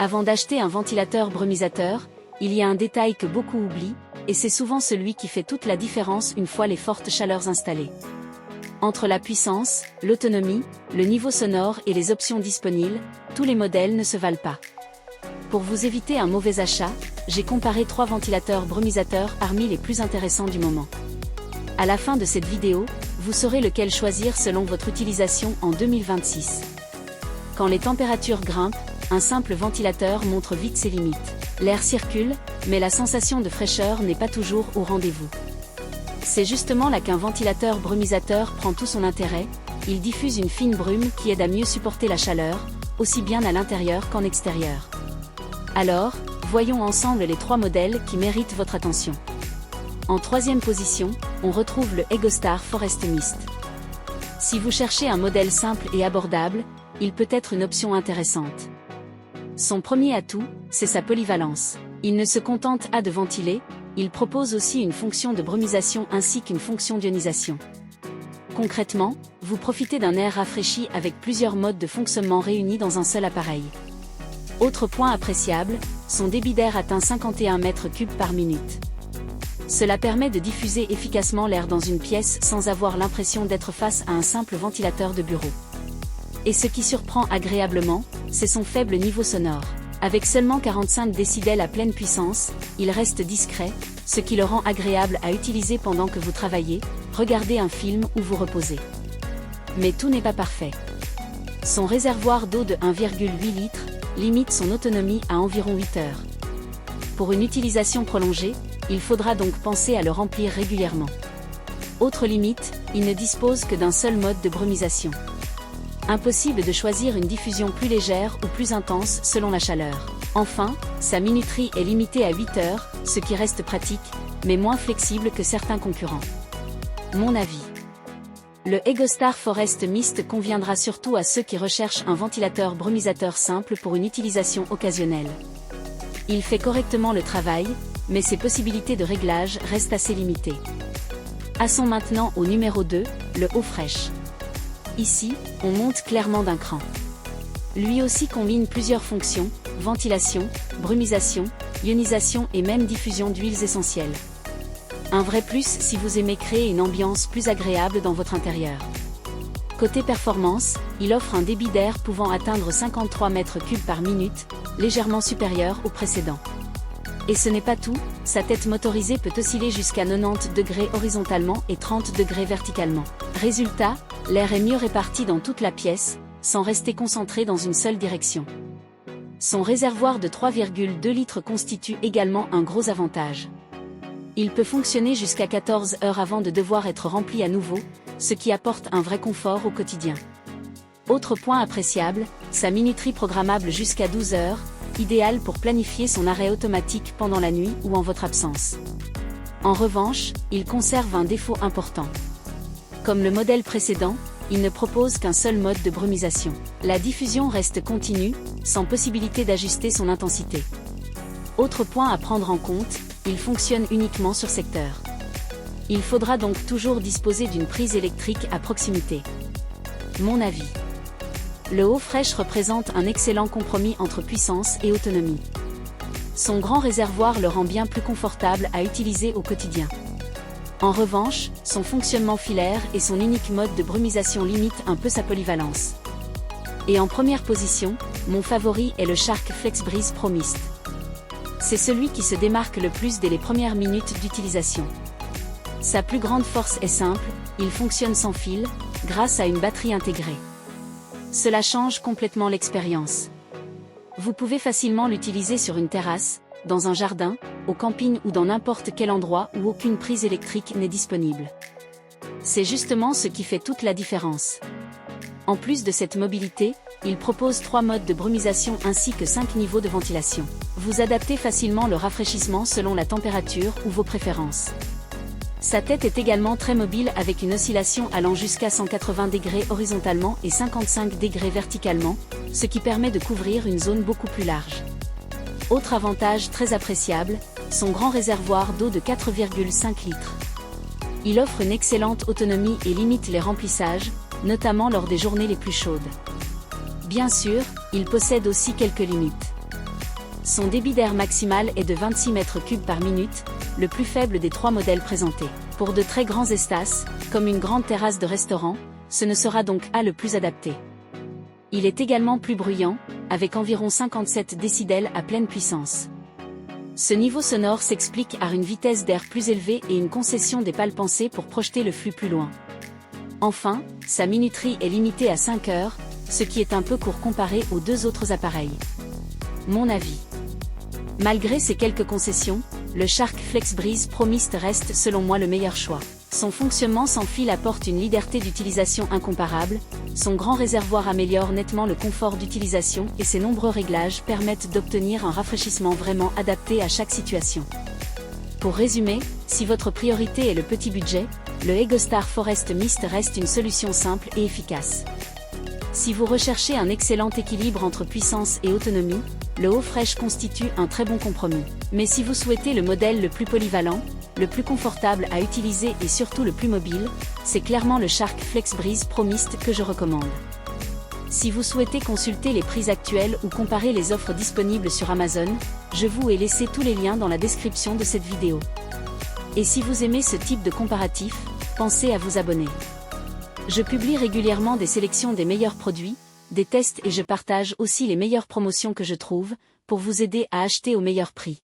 Avant d'acheter un ventilateur brumisateur, il y a un détail que beaucoup oublient, et c'est souvent celui qui fait toute la différence une fois les fortes chaleurs installées. Entre la puissance, l'autonomie, le niveau sonore et les options disponibles, tous les modèles ne se valent pas. Pour vous éviter un mauvais achat, j'ai comparé 3 ventilateurs brumisateurs parmi les plus intéressants du moment. À la fin de cette vidéo, vous saurez lequel choisir selon votre utilisation en 2026. Quand les températures grimpent, un simple ventilateur montre vite ses limites. L'air circule, mais la sensation de fraîcheur n'est pas toujours au rendez-vous. C'est justement là qu'un ventilateur brumisateur prend tout son intérêt, il diffuse une fine brume qui aide à mieux supporter la chaleur, aussi bien à l'intérieur qu'en extérieur. Alors, voyons ensemble les 3 modèles qui méritent votre attention. En 3e position, on retrouve le EGOSTAR Forest Mist. Si vous cherchez un modèle simple et abordable, il peut être une option intéressante. Son premier atout, c'est sa polyvalence. Il ne se contente pas de ventiler, il propose aussi une fonction de brumisation ainsi qu'une fonction d'ionisation. Concrètement, vous profitez d'un air rafraîchi avec plusieurs modes de fonctionnement réunis dans un seul appareil. Autre point appréciable, son débit d'air atteint 51 mètres cubes par minute. Cela permet de diffuser efficacement l'air dans une pièce sans avoir l'impression d'être face à un simple ventilateur de bureau. Et ce qui surprend agréablement, c'est son faible niveau sonore. Avec seulement 45 décibels à pleine puissance, il reste discret, ce qui le rend agréable à utiliser pendant que vous travaillez, regardez un film ou vous reposez. Mais tout n'est pas parfait. Son réservoir d'eau de 1,8 litres limite son autonomie à environ 8 heures. Pour une utilisation prolongée, il faudra donc penser à le remplir régulièrement. Autre limite, il ne dispose que d'un seul mode de brumisation. Impossible de choisir une diffusion plus légère ou plus intense selon la chaleur. Enfin, sa minuterie est limitée à 8 heures, ce qui reste pratique, mais moins flexible que certains concurrents. Mon avis. Le EGOSTAR Forest Mist conviendra surtout à ceux qui recherchent un ventilateur brumisateur simple pour une utilisation occasionnelle. Il fait correctement le travail, mais ses possibilités de réglage restent assez limitées. Passons maintenant au numéro 2, le Haut-Fresh. Ici, on monte clairement d'un cran. Lui aussi combine plusieurs fonctions, ventilation, brumisation, ionisation et même diffusion d'huiles essentielles. Un vrai plus si vous aimez créer une ambiance plus agréable dans votre intérieur. Côté performance, il offre un débit d'air pouvant atteindre 53 mètres cubes par minute, légèrement supérieur au précédent. Et ce n'est pas tout, sa tête motorisée peut osciller jusqu'à 90 degrés horizontalement et 30 degrés verticalement. Résultat, l'air est mieux réparti dans toute la pièce, sans rester concentré dans une seule direction. Son réservoir de 3,2 litres constitue également un gros avantage. Il peut fonctionner jusqu'à 14 heures avant de devoir être rempli à nouveau, ce qui apporte un vrai confort au quotidien. Autre point appréciable, sa minuterie programmable jusqu'à 12 heures, idéale pour planifier son arrêt automatique pendant la nuit ou en votre absence. En revanche, il conserve un défaut important. Comme le modèle précédent, il ne propose qu'un seul mode de brumisation. La diffusion reste continue, sans possibilité d'ajuster son intensité. Autre point à prendre en compte, il fonctionne uniquement sur secteur. Il faudra donc toujours disposer d'une prise électrique à proximité. Mon avis. Le Haut-Fresh représente un excellent compromis entre puissance et autonomie. Son grand réservoir le rend bien plus confortable à utiliser au quotidien. En revanche, son fonctionnement filaire et son unique mode de brumisation limitent un peu sa polyvalence. Et en première position, mon favori est le Shark FlexBreeze Pro Mist. C'est celui qui se démarque le plus dès les premières minutes d'utilisation. Sa plus grande force est simple, il fonctionne sans fil, grâce à une batterie intégrée. Cela change complètement l'expérience. Vous pouvez facilement l'utiliser sur une terrasse, dans un jardin, au camping ou dans n'importe quel endroit où aucune prise électrique n'est disponible. C'est justement ce qui fait toute la différence. En plus de cette mobilité, il propose 3 modes de brumisation ainsi que 5 niveaux de ventilation. Vous adaptez facilement le rafraîchissement selon la température ou vos préférences. Sa tête est également très mobile avec une oscillation allant jusqu'à 180 degrés horizontalement et 55 degrés verticalement, ce qui permet de couvrir une zone beaucoup plus large. Autre avantage très appréciable, son grand réservoir d'eau de 4,5 litres. Il offre une excellente autonomie et limite les remplissages, notamment lors des journées les plus chaudes. Bien sûr, il possède aussi quelques limites. Son débit d'air maximal est de 26 m3 par minute, le plus faible des 3 modèles présentés. Pour de très grands espaces, comme une grande terrasse de restaurant, ce ne sera donc pas le plus adapté. Il est également plus bruyant, avec environ 57 décibels à pleine puissance. Ce niveau sonore s'explique par une vitesse d'air plus élevée et une concession des pales pensées pour projeter le flux plus loin. Enfin, sa minuterie est limitée à 5 heures, ce qui est un peu court comparé aux 2 autres appareils. Mon avis. Malgré ces quelques concessions, le Shark FlexBreeze Pro Mist reste selon moi le meilleur choix. Son fonctionnement sans fil apporte une liberté d'utilisation incomparable, son grand réservoir améliore nettement le confort d'utilisation et ses nombreux réglages permettent d'obtenir un rafraîchissement vraiment adapté à chaque situation. Pour résumer, si votre priorité est le petit budget, le EgoStar Forest Mist reste une solution simple et efficace. Si vous recherchez un excellent équilibre entre puissance et autonomie, le Hofresh constitue un très bon compromis. Mais si vous souhaitez le modèle le plus polyvalent, le plus confortable à utiliser et surtout le plus mobile, c'est clairement le Shark FlexBreeze Pro Mist que je recommande. Si vous souhaitez consulter les prix actuels ou comparer les offres disponibles sur Amazon, je vous ai laissé tous les liens dans la description de cette vidéo. Et si vous aimez ce type de comparatif, pensez à vous abonner. Je publie régulièrement des sélections des meilleurs produits, des tests et je partage aussi les meilleures promotions que je trouve, pour vous aider à acheter au meilleur prix.